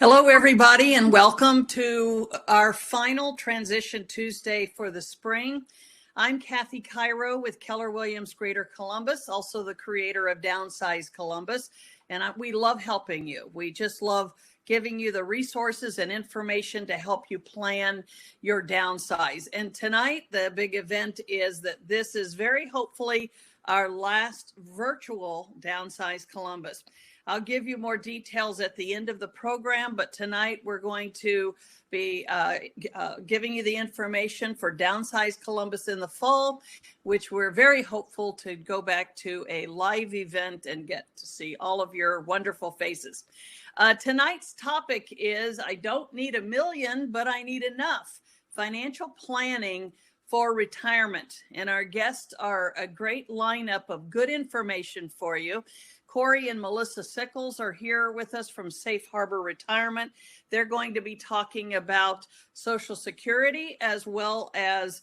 Hello, everybody, and welcome to our final Transition Tuesday for the spring. I'm Kathy Cairo with Keller Williams Greater Columbus, also the creator of Downsize Columbus, and we love helping you. We just love giving you the resources and information to help you plan your downsize. And tonight, the big event is that this is very hopefully our last virtual Downsize Columbus. I'll give you more details at the end of the program, but tonight we're going to be giving you the information for Downsize Columbus in the fall, which we're very hopeful to go back to a live event and get to see all of your wonderful faces. Tonight's topic is, I don't need $1 million, but I need enough. Financial planning for retirement. And our guests are a great lineup of good information for you. Corey and Melissa Sickles are here with us from Safe Harbor Retirement. They're going to be talking about Social Security as well as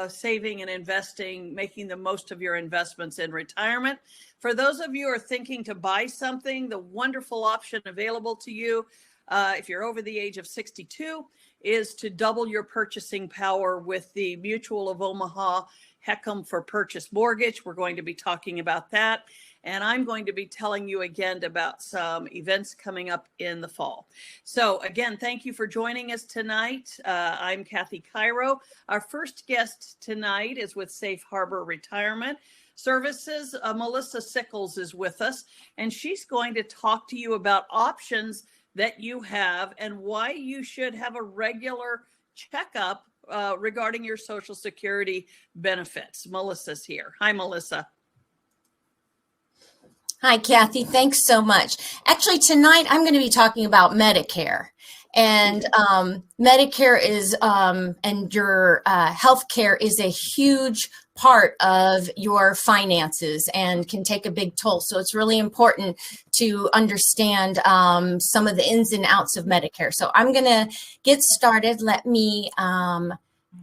saving and investing, making the most of your investments in retirement. For those of you who are thinking to buy something, the wonderful option available to you, if you're over the age of 62, is to double your purchasing power with the Mutual of Omaha HECM for Purchase Mortgage. We're going to be talking about that. And I'm going to be telling you again about some events coming up in the fall. So again, thank you for joining us tonight. I'm Kathy Cairo. Our first guest tonight is with Safe Harbor Retirement Services. Melissa Sickles is with us, and she's going to talk to you about options that you have and why you should have a regular checkup regarding your Social Security benefits. Melissa's here. Hi, Melissa. Hi, Kathy. Thanks so much. Actually, tonight I'm going to be talking about Medicare. And Medicare is, and your health care is a huge part of your finances and can take a big toll. So it's really important to understand some of the ins and outs of Medicare. So I'm going to get started. Let me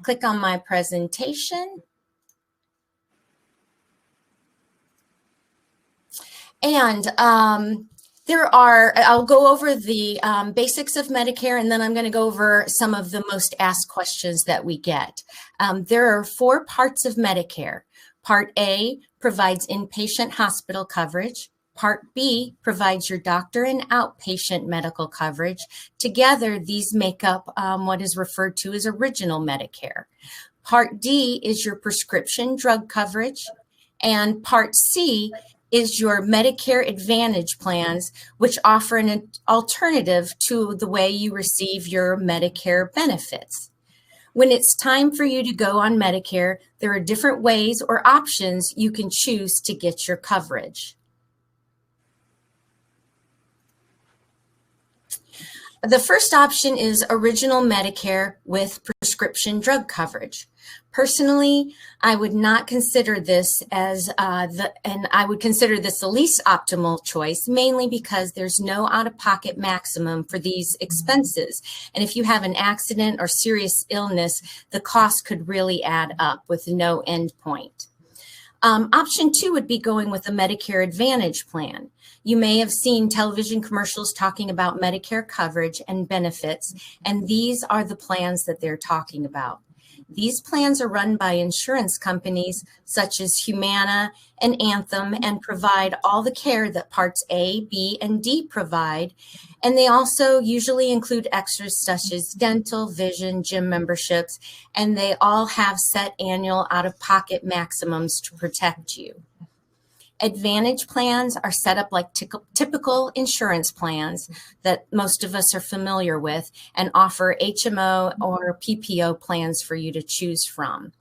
click on my presentation. And I'll go over the basics of Medicare, and then I'm going to go over some of the most asked questions that we get. There are 4 parts of Medicare. Part A provides inpatient hospital coverage. Part B provides your doctor and outpatient medical coverage. Together, these make up what is referred to as original Medicare. Part D is your prescription drug coverage. And Part C is your Medicare Advantage plans, which offer an alternative to the way you receive your Medicare benefits. When it's time for you to go on Medicare, there are different ways or options you can choose to get your coverage. The first option is original Medicare with prescription drug coverage. Personally, I would not consider this as I would consider this the least optimal choice, mainly because there's no out-of-pocket maximum for these expenses. And if you have an accident or serious illness, the cost could really add up with no end point. Option 2 would be going with a Medicare Advantage plan. You may have seen television commercials talking about Medicare coverage and benefits, and these are the plans that they're talking about. These plans are run by insurance companies such as Humana and Anthem and provide all the care that parts A, B, and D provide. And they also usually include extras such as dental, vision, gym memberships, and they all have set annual out-of-pocket maximums to protect you. Advantage plans are set up like typical insurance plans that most of us are familiar with and offer HMO or PPO plans for you to choose from.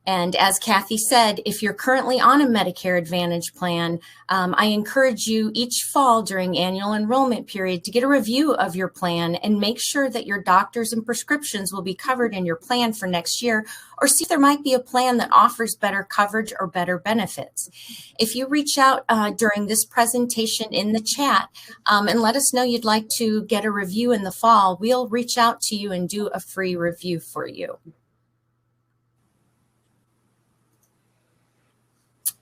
And as Kathy said, if you're currently on a Medicare Advantage plan, I encourage you each fall during annual enrollment period to get a review of your plan and make sure that your doctors and prescriptions will be covered in your plan for next year, or see if there might be a plan that offers better coverage or better benefits. If you reach out during this presentation in the chat and let us know you'd like to get a review in the fall, we'll reach out to you and do a free review for you.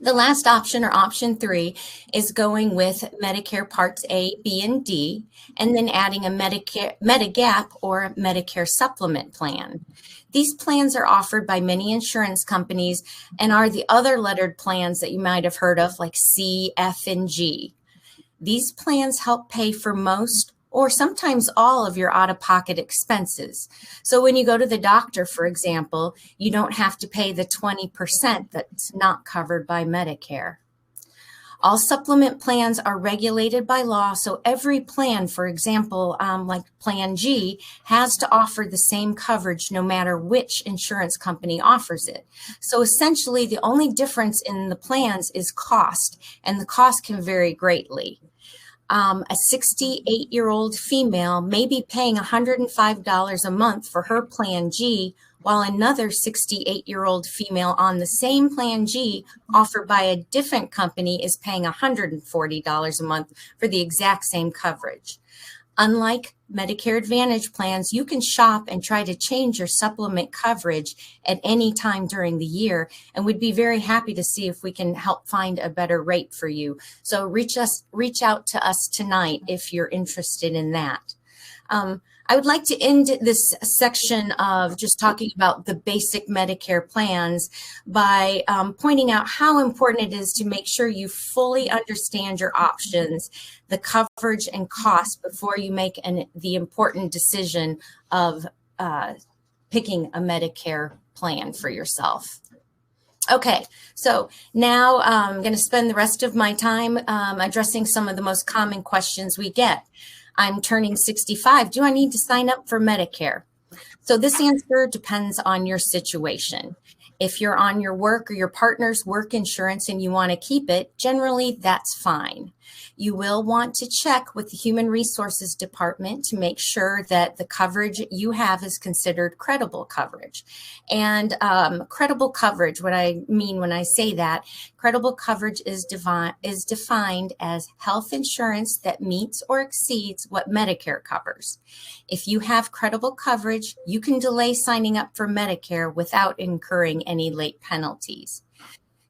The last option, or option 3, is going with Medicare Parts A, B, and D, and then adding a Medicare Medigap or Medicare supplement plan. These plans are offered by many insurance companies and are the other lettered plans that you might have heard of, like C, F, and G. These plans help pay for most or sometimes all of your out-of-pocket expenses. So when you go to the doctor, for example, you don't have to pay the 20% that's not covered by Medicare. All supplement plans are regulated by law, so every plan, for example, like Plan G, has to offer the same coverage no matter which insurance company offers it. So essentially, the only difference in the plans is cost, and the cost can vary greatly. A 68-year-old female may be paying $105 a month for her Plan G, while another 68-year-old female on the same Plan G offered by a different company is paying $140 a month for the exact same coverage. Unlike Medicare Advantage plans, you can shop and try to change your supplement coverage at any time during the year, and we'd be very happy to see if we can help find a better rate for you. So reach out to us tonight if you're interested in that. I would like to end this section of just talking about the basic Medicare plans by pointing out how important it is to make sure you fully understand your options, the coverage and cost before you make the important decision of picking a Medicare plan for yourself. Okay, so now I'm going to spend the rest of my time addressing some of the most common questions we get. I'm turning 65. Do I need to sign up for Medicare? So this answer depends on your situation. If you're on your work or your partner's work insurance and you want to keep it, generally that's fine. You will want to check with the Human Resources Department to make sure that the coverage you have is considered credible coverage. And credible coverage, what I mean when I say that, credible coverage is defined as health insurance that meets or exceeds what Medicare covers. If you have credible coverage, you can delay signing up for Medicare without incurring any late penalties.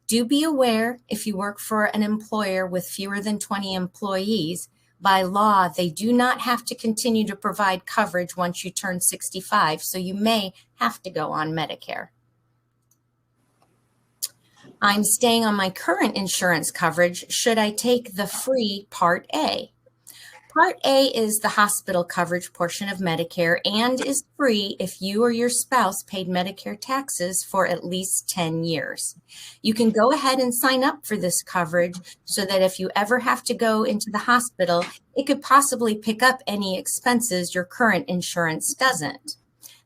Do be aware, if you work for an employer with fewer than 20 employees, by law, they do not have to continue to provide coverage once you turn 65, so you may have to go on Medicare. I'm staying on my current insurance coverage. Should I take the free Part A? Part A is the hospital coverage portion of Medicare and is free if you or your spouse paid Medicare taxes for at least 10 years. You can go ahead and sign up for this coverage so that if you ever have to go into the hospital, it could possibly pick up any expenses your current insurance doesn't.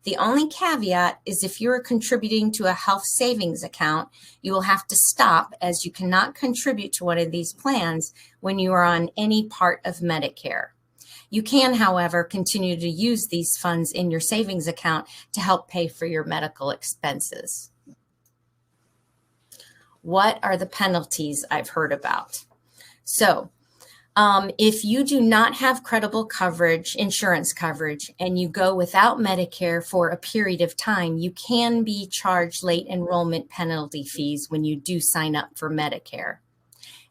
The only caveat is if you are contributing to a health savings account, you will have to stop, as you cannot contribute to one of these plans when you are on any part of Medicare. You can, however, continue to use these funds in your savings account to help pay for your medical expenses. What are the penalties I've heard about? So, if you do not have credible coverage, insurance coverage, and you go without Medicare for a period of time, you can be charged late enrollment penalty fees when you do sign up for Medicare.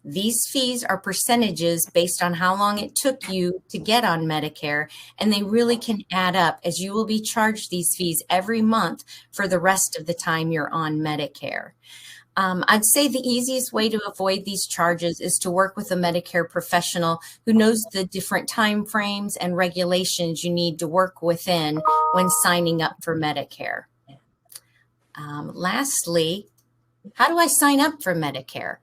These fees are percentages based on how long it took you to get on Medicare, and they really can add up, as you will be charged these fees every month for the rest of the time you're on Medicare. I'd say the easiest way to avoid these charges is to work with a Medicare professional who knows the different time frames and regulations you need to work within when signing up for Medicare. Lastly, how do I sign up for Medicare?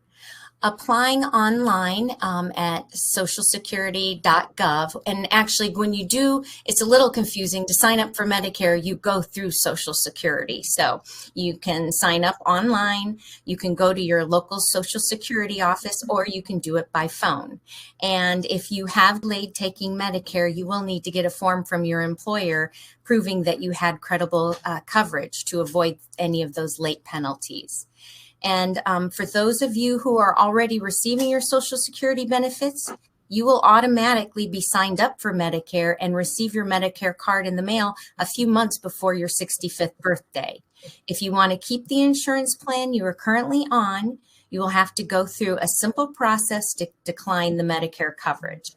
Applying online at socialsecurity.gov. And actually, when you do, it's a little confusing. To sign up for Medicare, you go through Social Security. So you can sign up online, you can go to your local Social Security office, or you can do it by phone. And if you have delayed taking Medicare, you will need to get a form from your employer proving that you had credible coverage to avoid any of those late penalties. And for those of you who are already receiving your Social Security benefits, you will automatically be signed up for Medicare and receive your Medicare card in the mail a few months before your 65th birthday. If you want to keep the insurance plan you are currently on, You will have to go through a simple process to decline the Medicare coverage.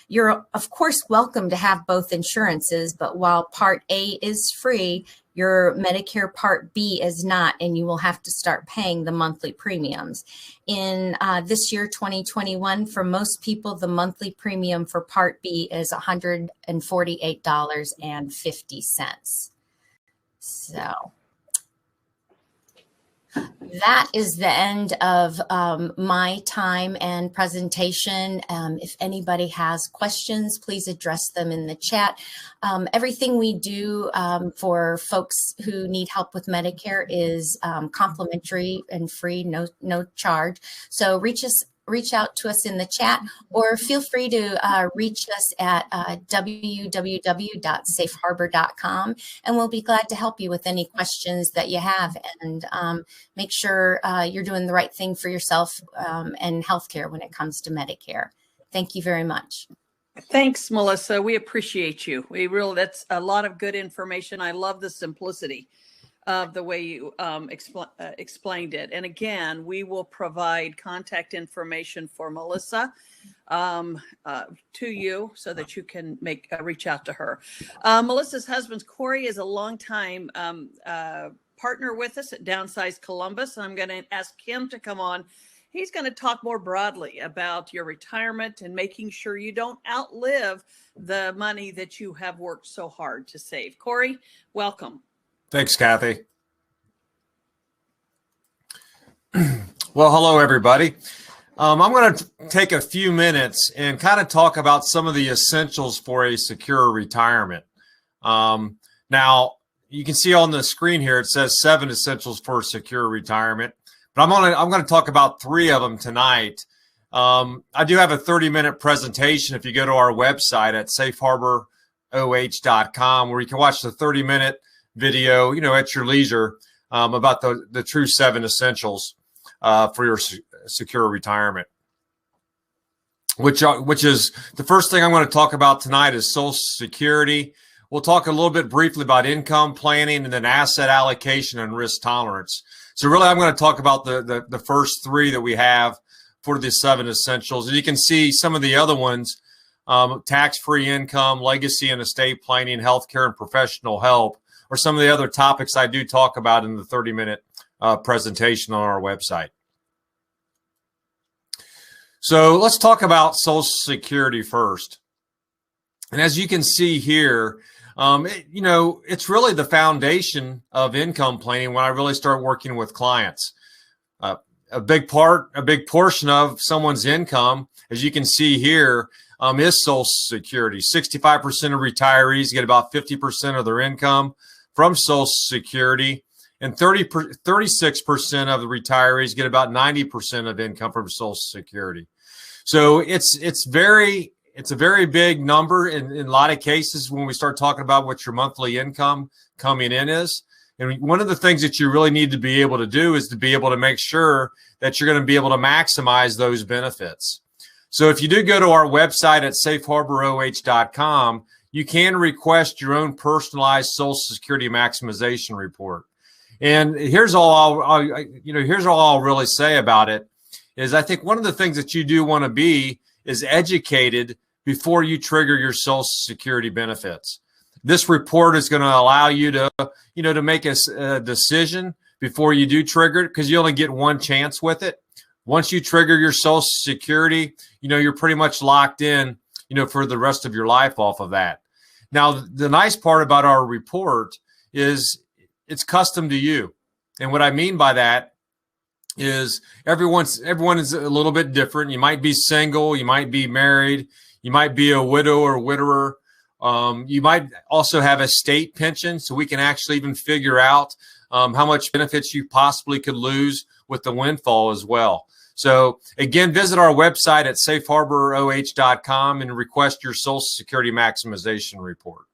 You're, of course, welcome to have both insurances, but while Part A is free, your Medicare Part B is not, and you will have to start paying the monthly premiums. In this year, 2021, for most people, the monthly premium for Part B is $148.50. So that is the end of my time and presentation. If anybody has questions, please address them in the chat. Everything we do for folks who need help with Medicare is complimentary and free, no charge. So reach out to us in the chat, or feel free to reach us at www.safeharbor.com, and we'll be glad to help you with any questions that you have, and make sure you're doing the right thing for yourself and healthcare when it comes to Medicare. Thank you very much. Thanks, Melissa. We appreciate you. That's a lot of good information. I love the simplicity of the way you explained it. And again, we will provide contact information for Melissa to you so that you can reach out to her. Melissa's husband, Corey, is a longtime partner with us at Downsize Columbus. And I'm going to ask him to come on. He's going to talk more broadly about your retirement and making sure you don't outlive the money that you have worked so hard to save. Corey, welcome. Thanks, Kathy. Well, hello, everybody. I'm going to take a few minutes and kind of talk about some of the essentials for a secure retirement. Now, you can see on the screen here, it says 7 essentials for a secure retirement, but I'm going to talk about 3 of them tonight. I do have a 30-minute presentation if you go to our website at safeharboroh.com, where you can watch the 30-minute video, at your leisure, about the true 7 essentials for your secure retirement. Which is the first thing I'm going to talk about tonight is Social Security. We'll talk a little bit briefly about income planning, and then asset allocation and risk tolerance. So really, I'm going to talk about the first 3 that we have for the 7 essentials. And you can see some of the other ones: tax-free income, legacy and estate planning, healthcare, and professional help, or some of the other topics I do talk about in the 30-minute presentation on our website. So let's talk about Social Security first. And as you can see here, it's really the foundation of income planning when I really start working with clients. A big portion of someone's income, as you can see here, is Social Security. 65% of retirees get about 50% of their income from Social Security, and 36% of the retirees get about 90% of income from Social Security. So it's a very big number in a lot of cases when we start talking about what your monthly income coming in is. And one of the things that you really need to be able to do is to be able to make sure that you're going to be able to maximize those benefits. So if you do go to our website at safeharboroh.com, you can request your own personalized Social Security maximization report. And here's all I'll really say about it is I think one of the things that you do want to be is educated before you trigger your Social Security benefits. This report is going to allow you to make a decision before you do trigger it, because you only get one chance with it. Once you trigger your Social Security, you're pretty much locked in, for the rest of your life off of that. Now, the nice part about our report is it's custom to you. And what I mean by that is everyone is a little bit different. You might be single, you might be married, you might be a widow or widower. You might also have a state pension, so we can actually even figure out how much benefits you possibly could lose with the windfall as well. So again, visit our website at safeharboroh.com and request your Social Security maximization report.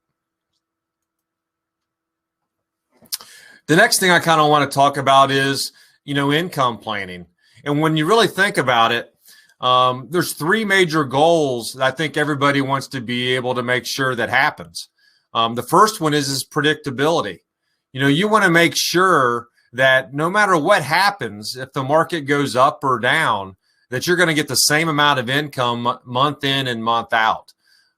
The next thing I kind of want to talk about is, income planning. And when you really think about it, there's 3 major goals that I think everybody wants to be able to make sure that happens. The first one is predictability. You want to make sure that no matter what happens, if the market goes up or down, that you're going to get the same amount of income month in and month out.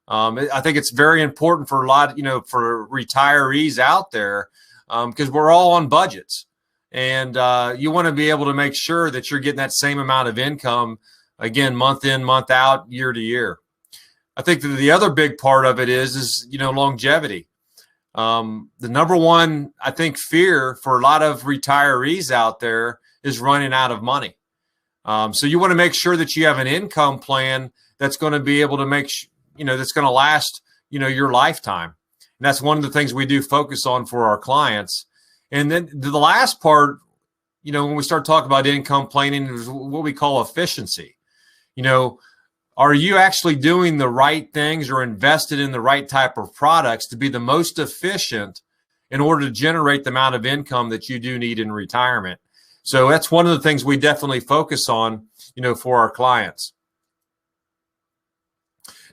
I think it's very important for a lot, for retirees out there, because we're all on budgets, and you want to be able to make sure that you're getting that same amount of income, again, month in, month out, year to year. I think that the other big part of it is longevity. The number one, I think, fear for a lot of retirees out there is running out of money. So you want to make sure that you have an income plan that's going to be able to that's going to last, your lifetime. And that's one of the things we do focus on for our clients. And then the last part, when we start talking about income planning, is what we call efficiency. Are you actually doing the right things or invested in the right type of products to be the most efficient in order to generate the amount of income that you do need in retirement? So that's one of the things we definitely focus on, for our clients.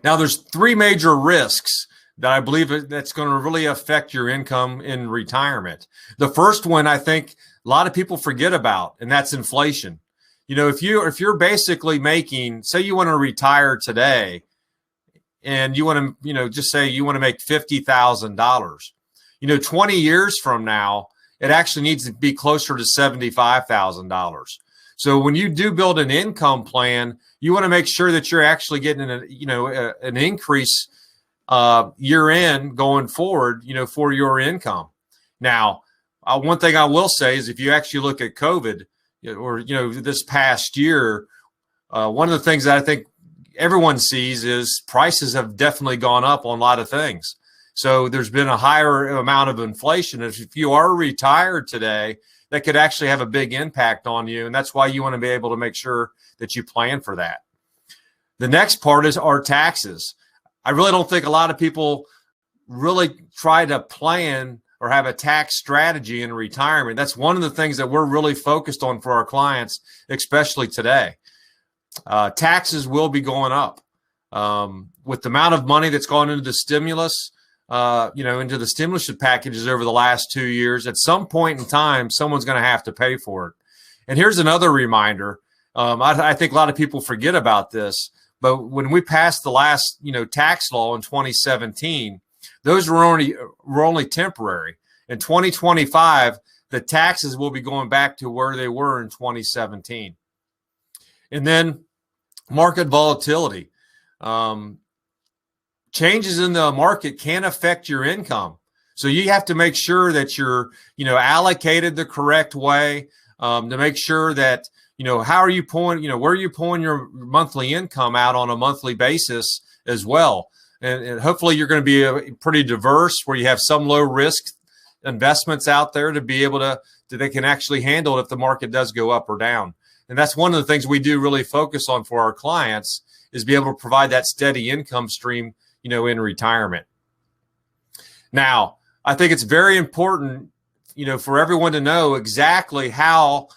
Now, there's three major risks that I believe that's going to really affect your income in retirement. The first one, I think a lot of people forget about, and that's inflation. If you're basically making, say you want to retire today, and you want to, just say you want to make $50,000, 20 years from now, it actually needs to be closer to $75,000. So when you do build an income plan, you want to make sure that you're actually getting an increase year in going forward, for your income. Now, one thing I will say is if you actually look at COVID or, this past year, one of the things that I think everyone sees is prices have definitely gone up on a lot of things. So there's been a higher amount of inflation. If you are retired today, that could actually have a big impact on you. And that's why you want to be able to make sure that you plan for that. The next part is our taxes. I really don't think a lot of people really try to plan or have a tax strategy in retirement. That's one of the things that we're really focused on for our clients, especially today. Taxes will be going up. With the amount of money that's gone into the stimulus, into the stimulus packages over the last 2 years, at some point in time, someone's going to have to pay for it. And here's another reminder. I think a lot of people forget about this, but when we passed the last, tax law in 2017, those were only temporary. In 2025, the taxes will be going back to where they were in 2017. And then market volatility. Changes in the market can affect your income. So you have to make sure that you're, allocated the correct way, to make sure that, how are you pulling, where are you pulling your monthly income out on a monthly basis as well. And hopefully you're going to be pretty diverse where you have some low risk investments out there to be able to they can actually handle it if the market does go up or down. And that's one of the things we do really focus on for our clients is be able to provide that steady income stream, in retirement. Now, I think it's very important, for everyone to know exactly how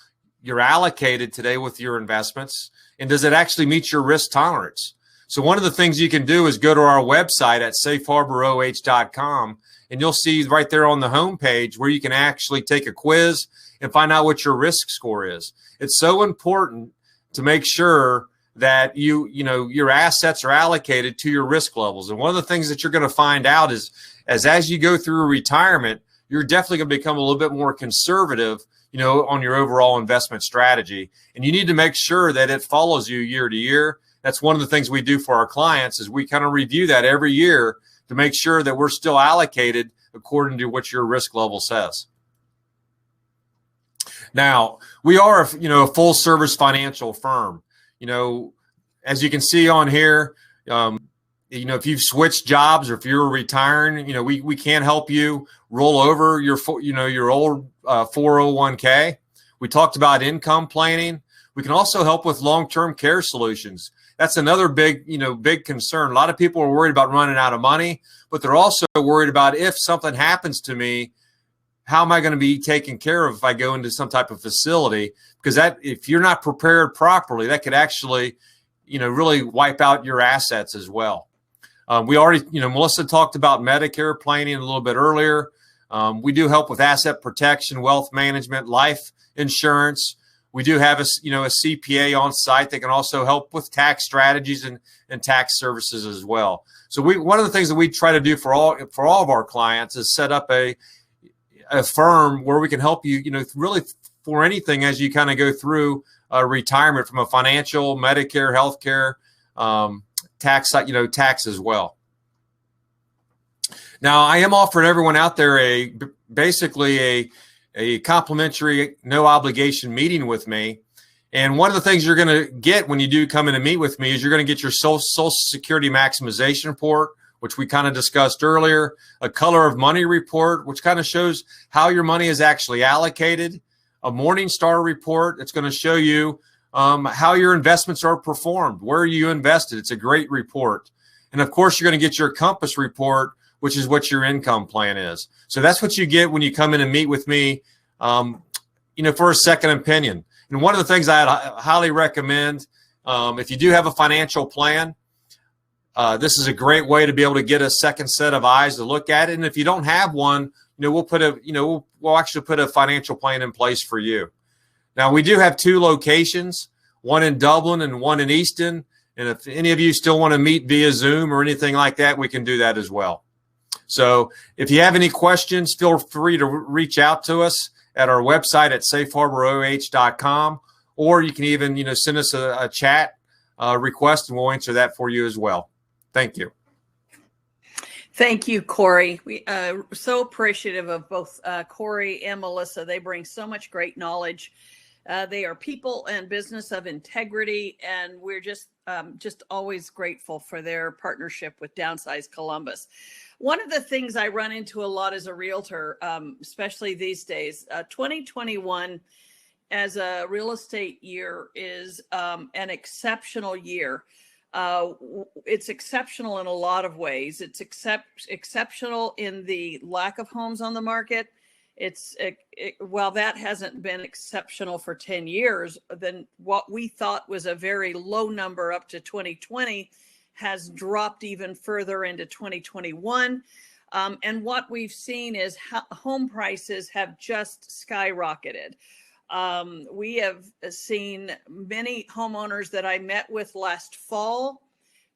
you're allocated today with your investments, and does it actually meet your risk tolerance? So one of the things you can do is go to our website at safeharboroh.com, and you'll see right there on the homepage where you can actually take a quiz and find out what your risk score is. It's so important to make sure that your assets are allocated to your risk levels. And one of the things that you're going to find out is as you go through retirement, you're definitely going to become a little bit more conservative, on your overall investment strategy. And you need to make sure that it follows you year to year. That's one of the things we do for our clients is we kind of review that every year to make sure that we're still allocated according to what your risk level says. Now, we are a full service financial firm. As you can see on here, if you've switched jobs or if you're retiring, we can help you roll over your old 401k. We talked about income planning. We can also help with long-term care solutions. That's another big concern. A lot of people are worried about running out of money, but they're also worried about if something happens to me, how am I going to be taken care of if I go into some type of facility? Because if you're not prepared properly, that could actually, really wipe out your assets as well. We already, Melissa talked about Medicare planning a little bit earlier. We do help with asset protection, wealth management, life insurance. We do have a CPA on site that can also help with tax strategies and tax services as well. So one of the things that we try to do for all of our clients is set up a firm where we can help you, really for anything as you kind of go through retirement, from a financial, Medicare, healthcare, tax as well. Now, I am offering everyone out there basically a complimentary, no obligation meeting with me. And one of the things you're going to get when you do come in and meet with me is you're going to get your Social Security maximization report, which we kind of discussed earlier, a color of money report, which kind of shows how your money is actually allocated, a Morningstar report. It's going to show you how your investments are performed, where you invested. It's a great report. And of course, you're going to get your Compass report, which is what your income plan is. So that's what you get when you come in and meet with me, for a second opinion. And one of the things I highly recommend, if you do have a financial plan, this is a great way to be able to get a second set of eyes to look at it. And if you don't have one, we'll actually put a financial plan in place for you. Now, we do have 2 locations, one in Dublin and one in Easton. And if any of you still want to meet via Zoom or anything like that, we can do that as well. So if you have any questions, feel free to reach out to us at our website at safeharboroh.com, or you can even, send us a chat request, and we'll answer that for you as well. Thank you. Thank you, Corey. We are so appreciative of both Corey and Melissa. They bring so much great knowledge. They are people and business of integrity, and we're just always grateful for their partnership with Downsize Columbus. One of the things I run into a lot as a realtor, especially these days, 2021 as a real estate year is an exceptional year. It's exceptional in a lot of ways. It's exceptional in the lack of homes on the market. While that hasn't been exceptional for 10 years, then what we thought was a very low number up to 2020 has dropped even further into 2021. And what we've seen is home prices have just skyrocketed. We have seen many homeowners that I met with last fall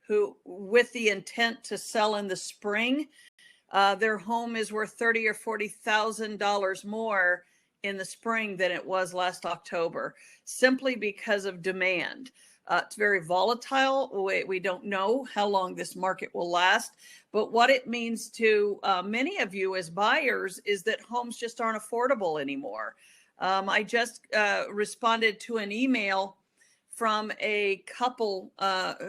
who, with the intent to sell in the spring, their home is worth $30,000 or $40,000 more in the spring than it was last October, simply because of demand. It's very volatile. We don't know how long this market will last, but what it means to many of you as buyers is that homes just aren't affordable anymore. I just responded to an email from a couple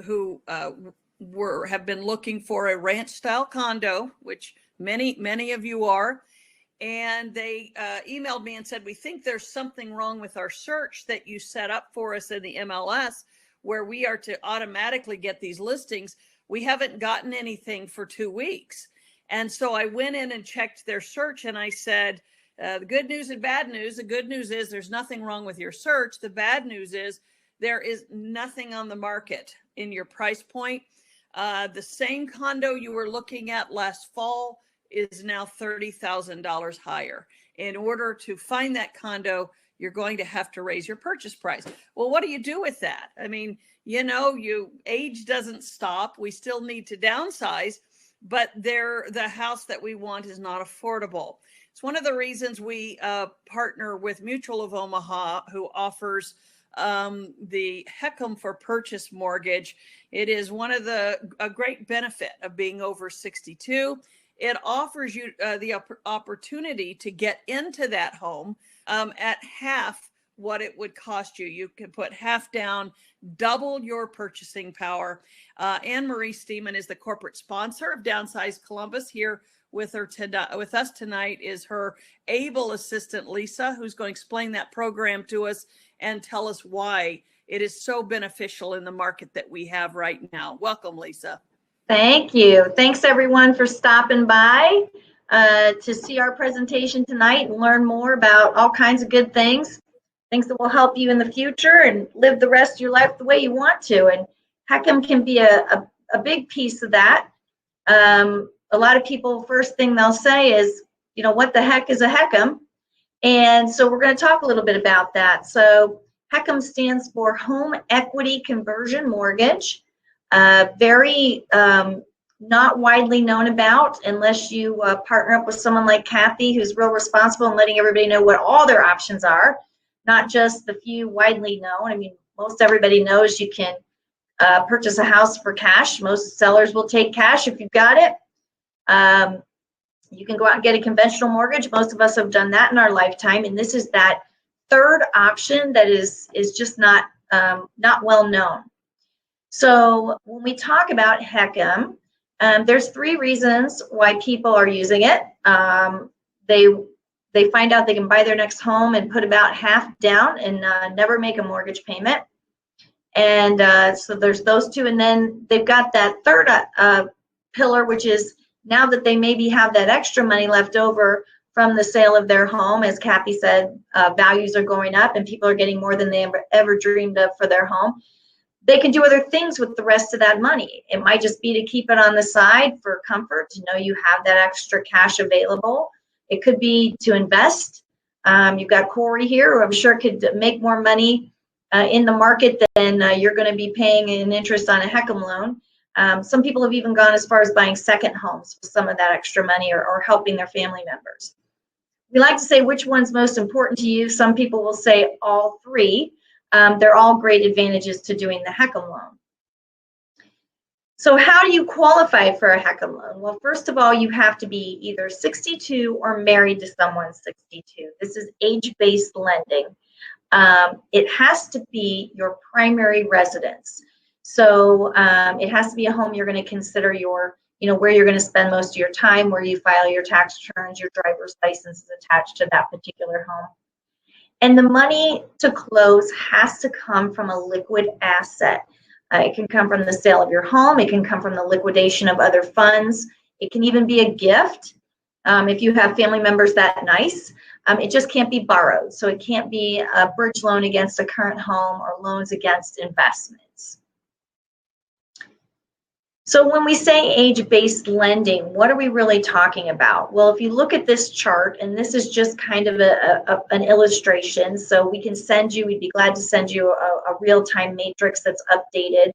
who have been looking for a ranch style condo, which many of you are. And they emailed me and said, we think there's something wrong with our search that you set up for us in the MLS, where we are to automatically get these listings. We haven't gotten anything for 2 weeks. And so I went in and checked their search, and I said, the good news and bad news. The good news is there's nothing wrong with your search. The bad news is there is nothing on the market in your price point. The same condo you were looking at last fall is now $30,000 higher. In order to find that condo, you're going to have to raise your purchase price. Well, what do you do with that? I mean, age doesn't stop. We still need to downsize, but the house that we want is not affordable. It's one of the reasons we partner with Mutual of Omaha, who offers the HECM for purchase mortgage. It is a great benefit of being over 62. It offers you the opportunity to get into that home at half what it would cost you. You can put half down, double your purchasing power. Anne Marie Steeman is the corporate sponsor of Downsize Columbus. Here with us tonight is her able assistant, Lisa, who's going to explain that program to us and tell us why it is so beneficial in the market that we have right now. Welcome, Lisa. Thank you. Thanks, everyone, for stopping by to see our presentation tonight and learn more about all kinds of good things that will help you in the future and live the rest of your life the way you want to. And HECM can be a big piece of that. A lot of people, first thing they'll say is, what the heck is a HECM? And so we're going to talk a little bit about that. So HECM stands for Home Equity Conversion Mortgage. Very not widely known about unless you partner up with someone like Kathy, who's real responsible and letting everybody know what all their options are, not just the few widely known. I mean, most everybody knows you can purchase a house for cash. Most sellers will take cash if you've got it. You can go out and get a conventional mortgage. Most of us have done that in our lifetime, and this is that third option that is just not well known. So when we talk about HECM, there's 3 reasons why people are using it. They find out they can buy their next home and put about half down and never make a mortgage payment. And so there's those 2. And then they've got that third pillar, which is now that they maybe have that extra money left over from the sale of their home. As Kathy said, values are going up and people are getting more than they ever dreamed of for their home. They can do other things with the rest of that money. It might just be to keep it on the side for comfort, to know you have that extra cash available. It could be to invest. You've got Corey here, who I'm sure could make more money in the market than you're going to be paying in interest on a HECM loan. Some people have even gone as far as buying second homes with some of that extra money or helping their family members. We like to say which one's most important to you. Some people will say all 3. They're all great advantages to doing the HECM loan. So how do you qualify for a HECM loan? Well, first of all, you have to be either 62 or married to someone 62. This is age-based lending. It has to be your primary residence. So it has to be a home you're going to consider where you're going to spend most of your time, where you file your tax returns, your driver's license is attached to that particular home. And the money to close has to come from a liquid asset. It can come from the sale of your home. It can come from the liquidation of other funds. It can even be a gift if you have family members that nice. It just can't be borrowed. So it can't be a bridge loan against a current home or loans against investments. So when we say age-based lending, what are we really talking about? Well, if you look at this chart, and this is just kind of an illustration, so we'd be glad to send you a real-time matrix that's updated.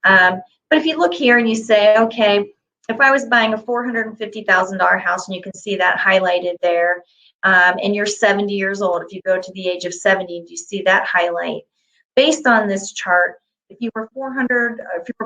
But if you look here and you say, okay, if I was buying a $450,000 house, and you can see that highlighted there, and you're 70 years old, if you go to the age of 70, you see that highlight. Based on this chart, if you were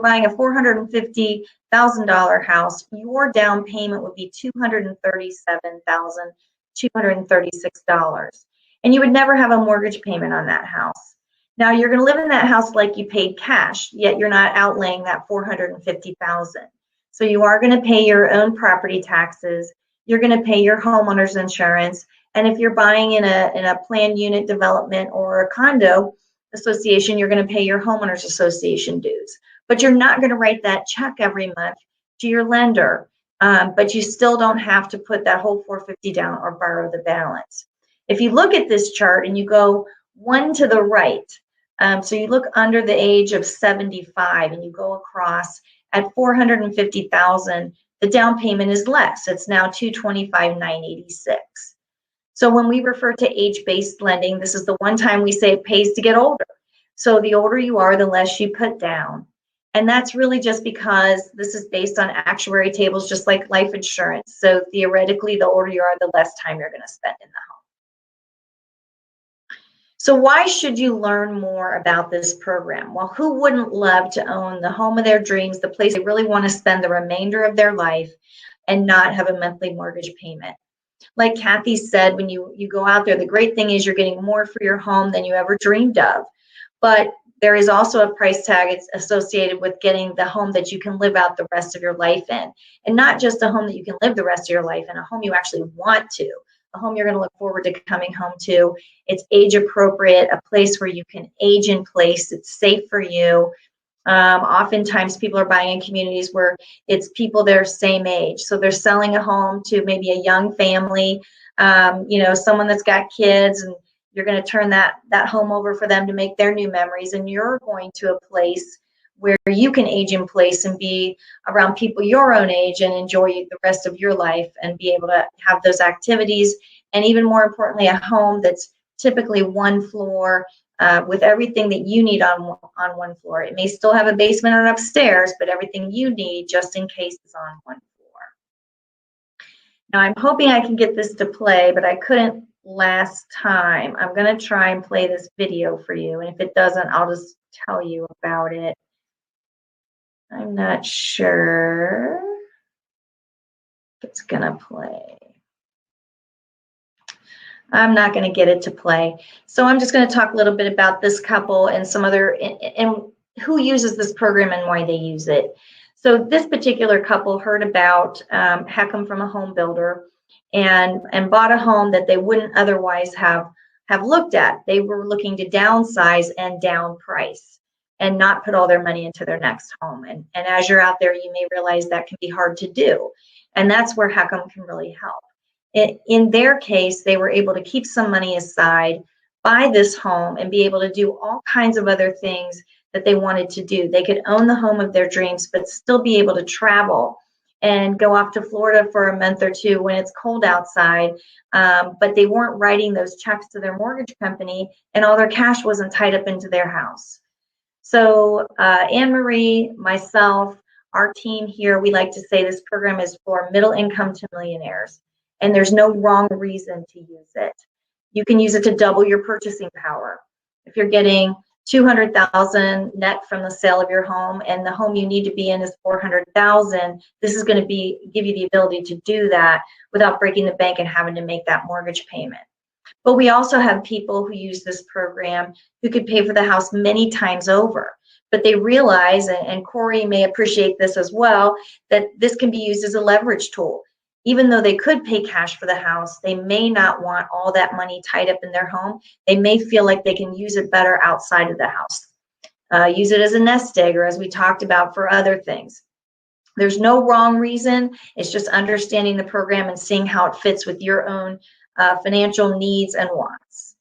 buying a $450,000 house, your down payment would be $237,236, and you would never have a mortgage payment on that house. Now you're going to live in that house like you paid cash, yet you're not outlaying that $450,000. So you are going to pay your own property taxes. You're going to pay your homeowner's insurance, and if you're buying in a planned unit development or a condo association, you're going to pay your homeowners association dues, but you're not going to write that check every month to your lender. But you still don't have to put that whole $450 down or borrow the balance. If you look at this chart and you go one to the right, so you look under the age of 75 and you go across at $450,000, the down payment is less. It's now $225,986. So when we refer to age-based lending, this is the one time we say it pays to get older. So the older you are, the less you put down. And that's really just because this is based on actuary tables, just like life insurance. So theoretically, the older you are, the less time you're going to spend in the home. So why should you learn more about this program? Well, who wouldn't love to own the home of their dreams, the place they really want to spend the remainder of their life and not have a monthly mortgage payment? Like Kathy said, when you go out there, the great thing is you're getting more for your home than you ever dreamed of. But there is also a price tag associated with getting the home that you can live out the rest of your life in. And not just a home that you can live the rest of your life in, a home you actually want to, a home you're going to look forward to coming home to. It's age appropriate, a place where you can age in place. It's safe for you. Oftentimes people are buying in communities where it's people their same age. So they're selling a home to maybe a young family, someone that's got kids, and you're going to turn that home over for them to make their new memories. And you're going to a place where you can age in place and be around people your own age and enjoy the rest of your life and be able to have those activities. And even more importantly, a home that's typically one floor with everything that you need on one floor. It may still have a basement and upstairs, but everything you need just in case is on one floor. Now I'm hoping I can get this to play, but I couldn't last time. I'm going to try and play this video for you, and if it doesn't, I'll just tell you about it. I'm not sure if it's going to play. I'm not going to get it to play. So I'm just going to talk a little bit about this couple and some other, and who uses this program and why they use it. So this particular couple heard about HECM from a home builder and bought a home that they wouldn't otherwise have looked at. They were looking to downsize and down price and not put all their money into their next home. And as you're out there, you may realize that can be hard to do. And that's where HECM can really help. In their case, they were able to keep some money aside, buy this home, and be able to do all kinds of other things that they wanted to do. They could own the home of their dreams, but still be able to travel and go off to Florida for a month or two when it's cold outside. But they weren't writing those checks to their mortgage company, and all their cash wasn't tied up into their house. So Anne-Marie, myself, our team here, we like to say this program is for middle income to millionaires. And there's no wrong reason to use it. You can use it to double your purchasing power. If you're getting $200,000 net from the sale of your home and the home you need to be in is $400,000, this is going to give you the ability to do that without breaking the bank and having to make that mortgage payment. But we also have people who use this program who could pay for the house many times over. But they realize, and Corey may appreciate this as well, that this can be used as a leverage tool. Even though they could pay cash for the house, they may not want all that money tied up in their home. They may feel like they can use it better outside of the house. Use it as a nest egg, or as we talked about, for other things. There's no wrong reason. It's just understanding the program and seeing how it fits with your own financial needs and wants.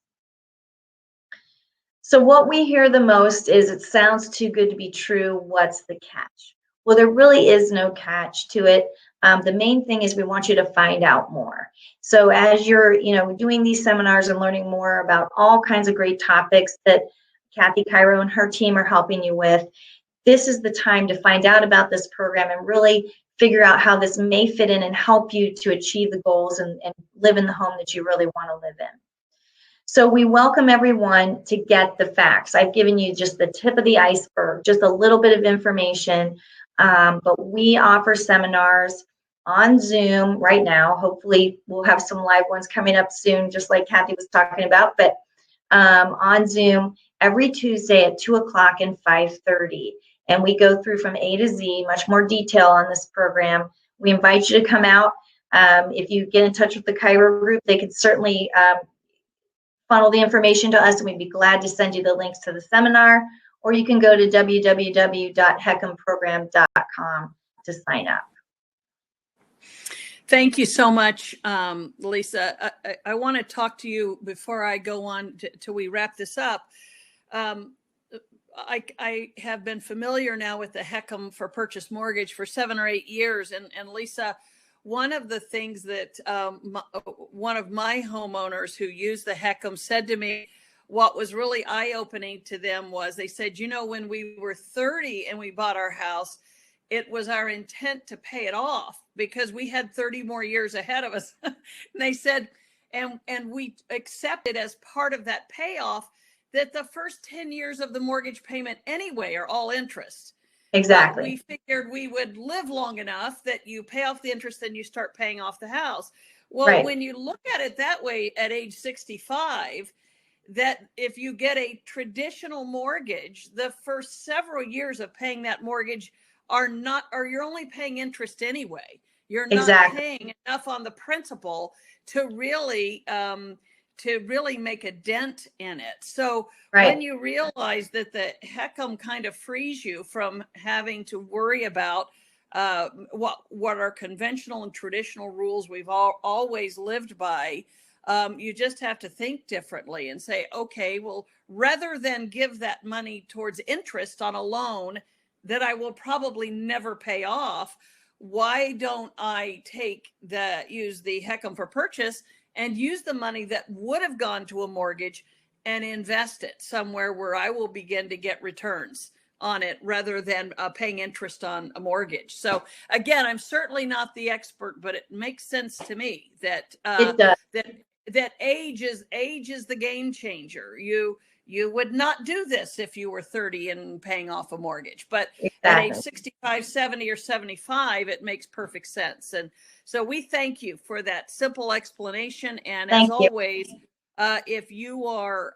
So what we hear the most is, it sounds too good to be true. What's the catch? Well, there really is no catch to it. The main thing is we want you to find out more. So as you're, doing these seminars and learning more about all kinds of great topics that Kathy Cairo and her team are helping you with, this is the time to find out about this program and really figure out how this may fit in and help you to achieve the goals and live in the home that you really want to live in. So we welcome everyone to get the facts. I've given you just the tip of the iceberg, just a little bit of information, but we offer seminars on Zoom right now. Hopefully we'll have some live ones coming up soon, just like Kathy was talking about, but on Zoom every Tuesday at 2 o'clock and 5:30. And we go through from A to Z, much more detail on this program. We invite you to come out. If you get in touch with the Cairo group, they can certainly funnel the information to us, and we'd be glad to send you the links to the seminar, or you can go to www.hecmprogram.com to sign up. Thank you so much, Lisa. I want to talk to you before I go on till we wrap this up. I have been familiar now with the HECM for purchase mortgage for 7 or 8 years. And Lisa, one of the things that one of my homeowners who used the HECM said to me, what was really eye-opening to them was, they said, when we were 30 and we bought our house, it was our intent to pay it off because we had 30 more years ahead of us. And they said, and we accepted as part of that payoff that the first 10 years of the mortgage payment anyway are all interest. Exactly. But we figured we would live long enough that you pay off the interest and you start paying off the house. Well, right. When you look at it that way at age 65, that if you get a traditional mortgage, the first several years of paying that mortgage you're only paying interest anyway. You're not exactly. paying enough on the principal to really make a dent in it. So right. when you realize that the HECM kind of frees you from having to worry about what are conventional and traditional rules we've always lived by, you just have to think differently and say, okay, well, rather than give that money towards interest on a loan that I will probably never pay off. Why don't I use the HECM for purchase and use the money that would have gone to a mortgage and invest it somewhere where I will begin to get returns on it rather than paying interest on a mortgage. So again, I'm certainly not the expert, but it makes sense to me that It does. that age is the game changer. You would not do this if you were 30 and paying off a mortgage, but at age 65, 70, or 75, it makes perfect sense. And so we thank you for that simple explanation. And as always, if you're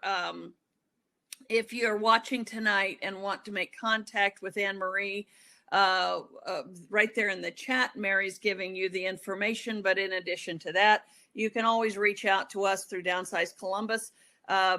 watching tonight and want to make contact with Anne Marie, right there in the chat, Mary's giving you the information. But in addition to that, you can always reach out to us through Downsize Columbus.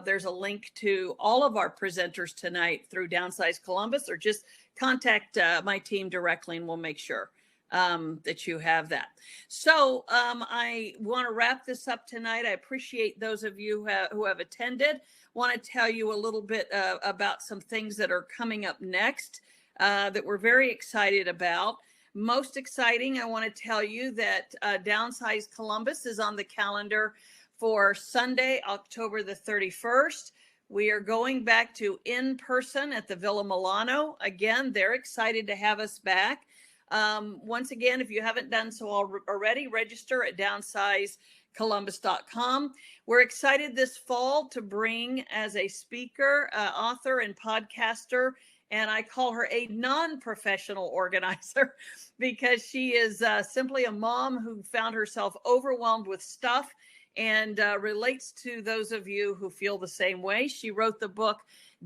There's a link to all of our presenters tonight through Downsize Columbus, or just contact my team directly and we'll make sure that you have that. So I want to wrap this up tonight. I appreciate those of you who have attended. Want to tell you a little bit about some things that are coming up next that we're very excited about. Most exciting, I want to tell you that Downsize Columbus is on the calendar for Sunday, October the 31st. We are going back to in person at the Villa Milano. Again, they're excited to have us back. Once again, if you haven't done so already, register at downsizecolumbus.com. We're excited this fall to bring as a speaker, author, and podcaster, and I call her a non-professional organizer because she is simply a mom who found herself overwhelmed with stuff and relates to those of you who feel the same way. She wrote the book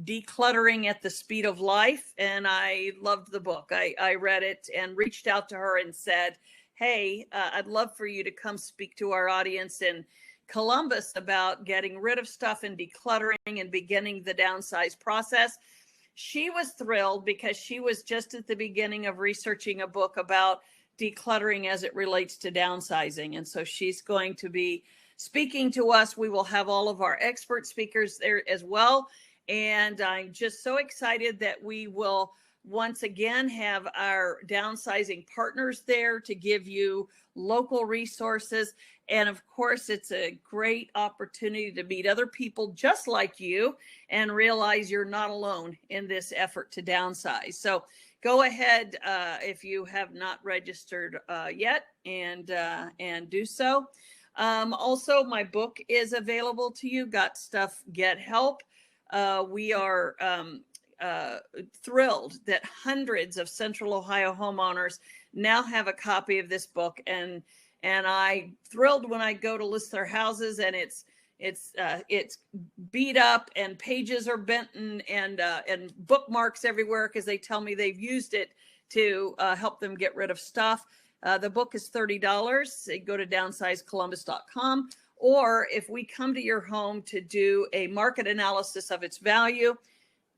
Decluttering at the Speed of Life, and I loved the book. I read it and reached out to her and said, hey, I'd love for you to come speak to our audience in Columbus about getting rid of stuff and decluttering and beginning the downsize process. She was thrilled because she was just at the beginning of researching a book about decluttering as it relates to downsizing. And so she's going to be speaking to us. We will have all of our expert speakers there as well. And I'm just so excited that we will once again have our downsizing partners there to give you local resources. And of course, it's a great opportunity to meet other people just like you and realize you're not alone in this effort to downsize. So go ahead if you have not registered yet and do so. Also, my book is available to you. Got Stuff, Get Help. We are thrilled that hundreds of Central Ohio homeowners now have a copy of this book, and I'm thrilled when I go to list their houses and it's beat up and pages are bent and bookmarks everywhere because they tell me they've used it to help them get rid of stuff. The book is $30. Go to downsizecolumbus.com. Or if we come to your home to do a market analysis of its value,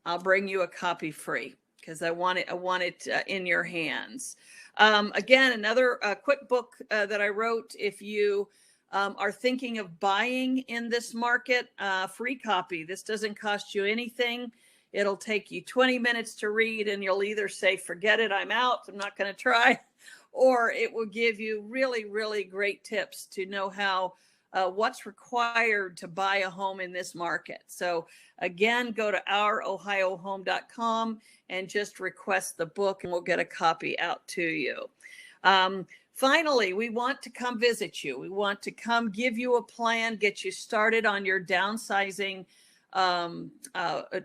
I'll bring you a copy free because I want it in your hands. Again, another quick book that I wrote. If you are thinking of buying in this market, free copy. This doesn't cost you anything. It'll take you 20 minutes to read and you'll either say, forget it, I'm out, I'm not going to try. Or it will give you really, really great tips to know how what's required to buy a home in this market. So again, go to ourohiohome.com and just request the book and we'll get a copy out to you. Finally, we want to come visit you. We want to come give you a plan, get you started on your downsizing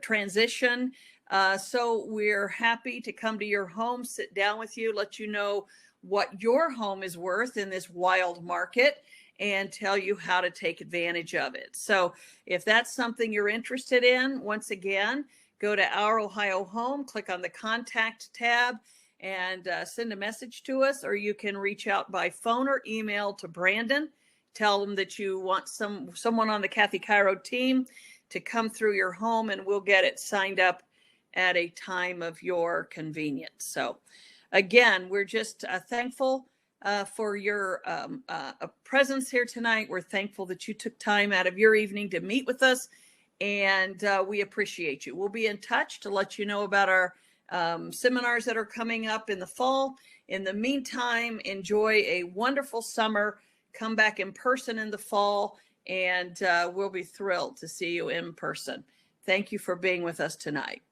transition. So we're happy to come to your home, sit down with you, let you know what your home is worth in this wild market, and tell you how to take advantage of it. So if that's something you're interested in, once again, go to Our Ohio Home, click on the Contact tab, and send a message to us, or you can reach out by phone or email to Brandon. Tell them that you want someone on the Kathy Cairo team to come through your home, and we'll get it signed up at a time of your convenience. So again, we're just thankful for your presence here tonight. We're thankful that you took time out of your evening to meet with us, and we appreciate you. We'll be in touch to let you know about our seminars that are coming up in the fall. In the meantime, enjoy a wonderful summer. Come back in person in the fall, and we'll be thrilled to see you in person. Thank you for being with us tonight.